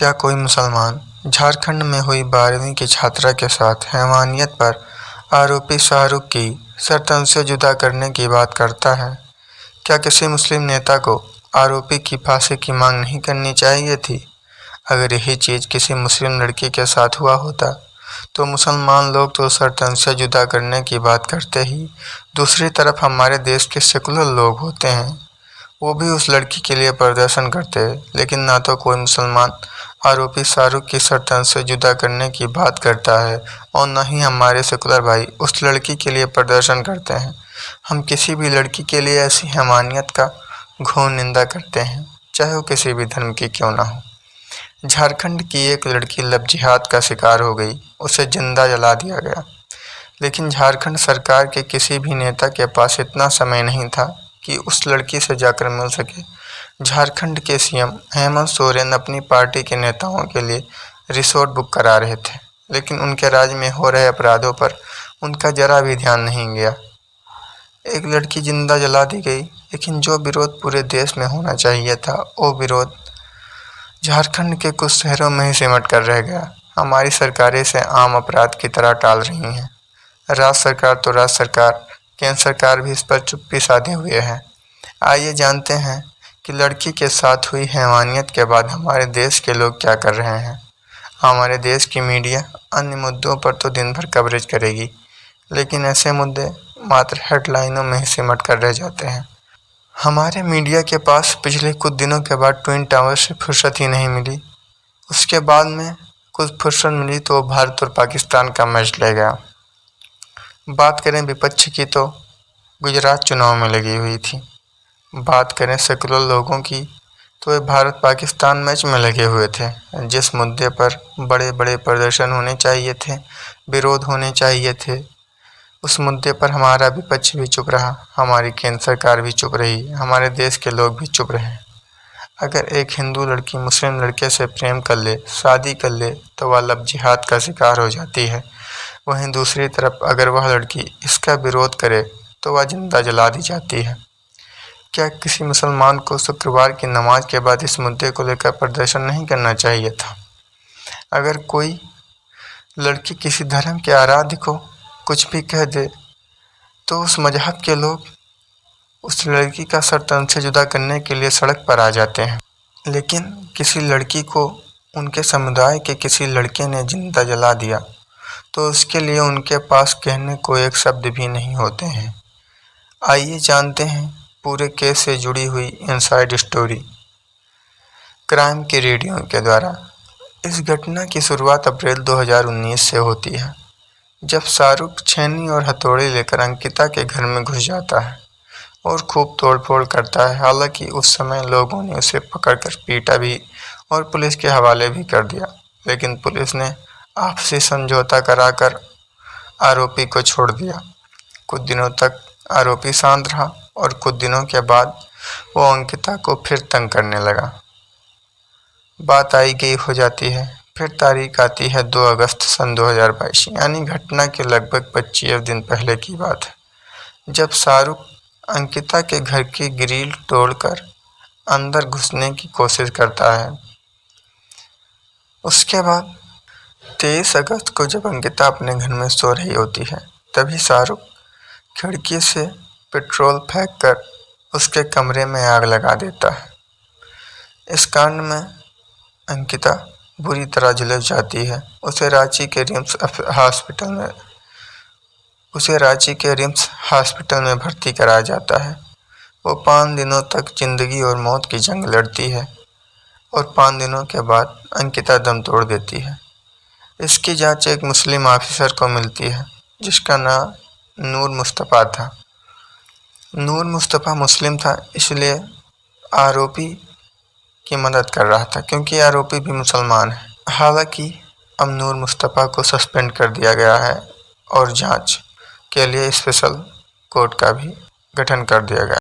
क्या कोई मुसलमान झारखंड में हुई 12वीं की छात्रा के साथ हैवानियत पर आरोपी शाहरुख की सर्तन से जुदा करने की बात करता है? क्या किसी मुस्लिम नेता को आरोपी की फांसी की मांग नहीं करनी चाहिए थी? अगर यही चीज़ किसी मुस्लिम लड़की के साथ हुआ होता तो मुसलमान लोग तो सर्तन से जुदा करने की बात करते ही। दूसरी तरफ हमारे देश के सेकुलर लोग होते हैं, वो भी उस लड़की के लिए प्रदर्शन करते हैं, लेकिन ना तो कोई मुसलमान आरोपी शाहरुख की सर्तन से जुदा करने की बात करता है और न ही हमारे सेकुलर भाई उस लड़की के लिए प्रदर्शन करते हैं। हम किसी भी लड़की के लिए ऐसी हैवानियत का घोर निंदा करते हैं, चाहे वो किसी भी धर्म की क्यों ना हो। झारखंड की एक लड़की लव जिहाद का शिकार हो गई, उसे जिंदा जला दिया गया, लेकिन झारखंड सरकार के किसी भी नेता के पास इतना समय नहीं था कि उस लड़की से जाकर मिल सके। झारखंड के सीएम हेमंत सोरेन अपनी पार्टी के नेताओं के लिए रिसोर्ट बुक करा रहे थे, लेकिन उनके राज्य में हो रहे अपराधों पर उनका जरा भी ध्यान नहीं गया। एक लड़की जिंदा जला दी गई, लेकिन जो विरोध पूरे देश में होना चाहिए था वो विरोध झारखंड के कुछ शहरों में ही सिमट कर रह गया। हमारी सरकारें इसे आम अपराध की तरह टाल रही हैं। राज्य सरकार तो राज्य सरकार, केंद्र सरकार भी इस पर चुप्पी साधे हुए है। आइए जानते हैं कि लड़की के साथ हुई हैवानियत के बाद हमारे देश के लोग क्या कर रहे हैं। हमारे देश की मीडिया अन्य मुद्दों पर तो दिन भर कवरेज करेगी, लेकिन ऐसे मुद्दे मात्र हेडलाइनों में ही सिमट कर रह जाते हैं। हमारे मीडिया के पास पिछले कुछ दिनों के बाद ट्विन टावर से फुर्सत ही नहीं मिली। उसके बाद में कुछ फुर्सत मिली तो भारत और पाकिस्तान का मैच ले गया। बात करें विपक्ष की तो गुजरात चुनाव में लगी हुई थी। बात करें सेकुलर लोगों की तो वे भारत पाकिस्तान मैच में लगे हुए थे। जिस मुद्दे पर बड़े बड़े प्रदर्शन होने चाहिए थे, विरोध होने चाहिए थे, उस मुद्दे पर हमारा विपक्ष भी चुप रहा, हमारी केंद्र सरकार भी चुप रही, हमारे देश के लोग भी चुप रहे। अगर एक हिंदू लड़की मुस्लिम लड़के से प्रेम कर ले, शादी कर ले, तो वह लव जिहाद का शिकार हो जाती है। वहीं दूसरी तरफ अगर वह लड़की इसका विरोध करे तो वह जिंदा जला दी जाती है। क्या किसी मुसलमान को शुक्रवार की नमाज के बाद इस मुद्दे को लेकर प्रदर्शन नहीं करना चाहिए था? अगर कोई लड़की किसी धर्म के आराध्य को कुछ भी कह दे तो उस मजहब के लोग उस लड़की का सर तन से जुदा करने के लिए सड़क पर आ जाते हैं, लेकिन किसी लड़की को उनके समुदाय के किसी लड़के ने जिंदा जला दिया तो उसके लिए उनके पास कहने को एक शब्द भी नहीं होते हैं। आइए जानते हैं पूरे केस से जुड़ी हुई इनसाइड स्टोरी क्राइम की रेडियो के द्वारा। इस घटना की शुरुआत अप्रैल 2019 से होती है, जब शाहरुख छेनी और हथौड़ी लेकर अंकिता के घर में घुस जाता है और खूब तोड़फोड़ करता है। हालांकि उस समय लोगों ने उसे पकड़कर पीटा भी और पुलिस के हवाले भी कर दिया, लेकिन पुलिस ने आपसी समझौता कराकर आरोपी को छोड़ दिया। कुछ दिनों तक आरोपी शांत रहा और कुछ दिनों के बाद वो अंकिता को फिर तंग करने लगा। बात आई गई हो जाती है। फिर तारीख आती है 2 अगस्त सन 2022, यानी घटना के लगभग 25 दिन पहले की बात है, जब शाहरुख अंकिता के घर की ग्रिल तोड़कर अंदर घुसने की कोशिश करता है। उसके बाद 23 अगस्त को जब अंकिता अपने घर में सो रही होती है, तभी शाहरुख खिड़की से पेट्रोल फेंककर उसके कमरे में आग लगा देता है। इस कांड में अंकिता बुरी तरह झुलस जाती है। उसे रांची के रिम्स हॉस्पिटल में भर्ती कराया जाता है। वो 5 दिनों तक जिंदगी और मौत की जंग लड़ती है और 5 दिनों के बाद अंकिता दम तोड़ देती है। इसकी जांच एक मुस्लिम ऑफिसर को मिलती है, जिसका नाम नूर मुस्तफ़ा था। नूर मुस्तफ़ा मुस्लिम था, इसलिए आरोपी की मदद कर रहा था, क्योंकि आरोपी भी मुसलमान है। हालांकि अब नूर मुस्तफ़ा को सस्पेंड कर दिया गया है और जांच के लिए स्पेशल कोर्ट का भी गठन कर दिया गया।